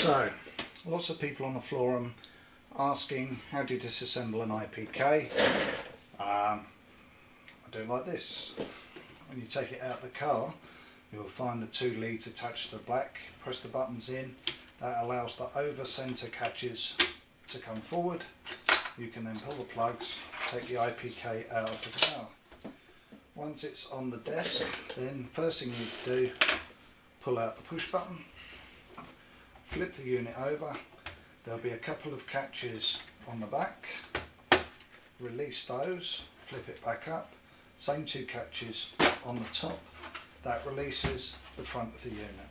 So, lots of people on the forum asking how do you disassemble an IPK. I do it like this. When you take it out of the car, you'll find the 2 leads attached to the back. Press the buttons in. That allows the over centre catches to come forward. You can then pull the plugs, take the IPK out of the car. Once it's on the desk, then first thing you need to do, pull out the push button, flip the unit over. There'll be a couple of catches on the back. Release those, flip it back up. Same 2 catches on the top. That releases the front of the unit.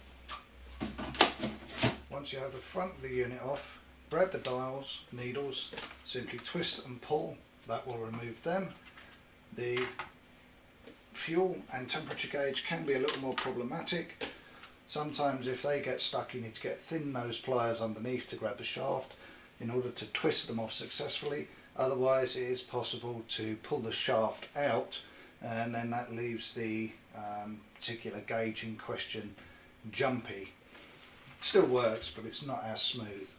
Once you have the front of the unit off, grab the dials, needles, simply twist and pull. That will remove them. The fuel and temperature gauge can be a little more problematic. Sometimes if they get stuck, you need to get thin nose pliers underneath to grab the shaft in order to twist them off successfully. Otherwise it is possible to pull the shaft out, and then that leaves the particular gauge in question jumpy. It still works, but it's not as smooth.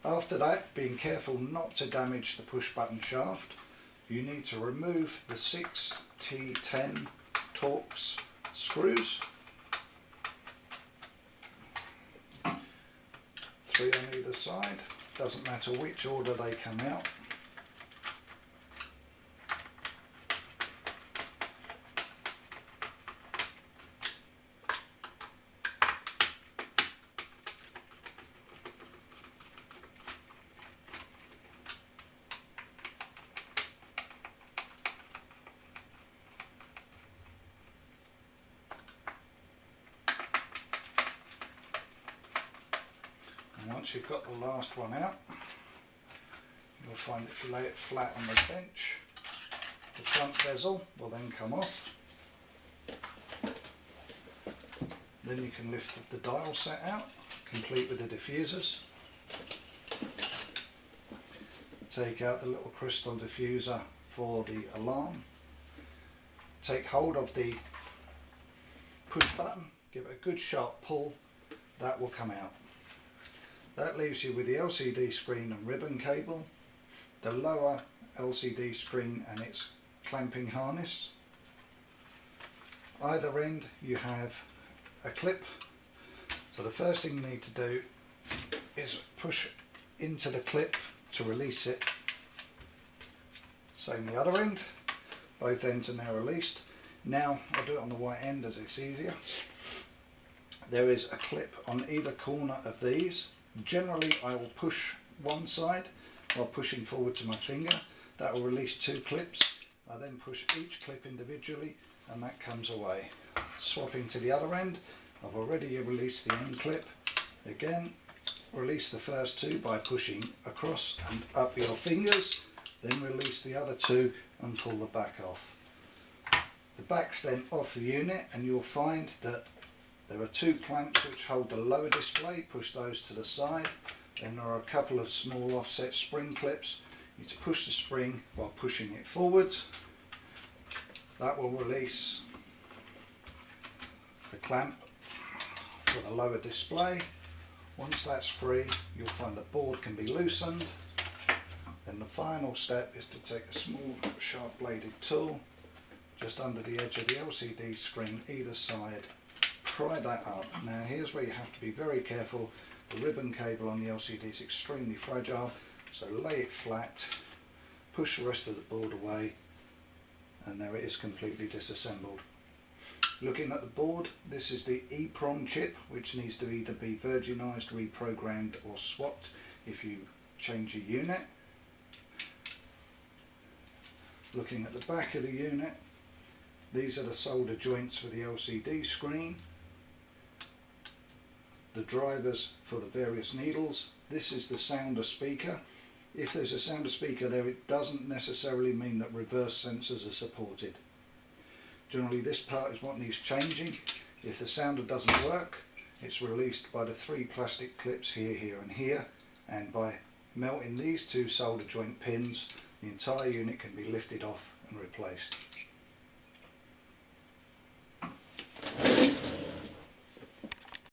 After that, being careful not to damage the push button shaft, you need to remove the 6 T10 Torx screws. 3 on either side, doesn't matter which order they come out. Once you've got the last one out, you'll find if you lay it flat on the bench, the front bezel will then come off. Then you can lift the dial set out, complete with the diffusers. Take out the little crystal diffuser for the alarm. Take hold of the push button, give it a good sharp pull, that will come out. That leaves you with the LCD screen and ribbon cable, the lower LCD screen and its clamping harness. Either end you have a clip. So the first thing you need to do is push into the clip to release it. Same the other end, both ends are now released. Now I'll do it on the white end as it's easier. There is a clip on either corner of these. Generally I will push one side while pushing forward to my finger. That will release 2 clips. I then push each clip individually and that comes away. Swapping to the other end, I've already released the end clip. Again, release the first 2 by pushing across and up your fingers, then release the other 2 and pull the back off. The back's then off the unit and you'll find that there are 2 clamps which hold the lower display. Push those to the side. Then there are a couple of small offset spring clips. You need to push the spring while pushing it forwards. That will release the clamp for the lower display. Once that's free, you'll find the board can be loosened. Then the final step is to take a small sharp bladed tool just under the edge of the LCD screen either side. Pry that up. Now here's where you have to be very careful. The ribbon cable on the LCD is extremely fragile, so lay it flat, push the rest of the board away, and there it is, completely disassembled. Looking at the board, this is the EEPROM chip, which needs to either be virginized, reprogrammed or swapped if you change your unit. Looking at the back of the unit, these are the solder joints for the LCD screen. The drivers for the various needles. This is the sounder speaker. If there's a sounder speaker there, it doesn't necessarily mean that reverse sensors are supported. Generally this part is what needs changing. If the sounder doesn't work, it's released by the 3 plastic clips here, here and here, and by melting these 2 solder joint pins, the entire unit can be lifted off and replaced.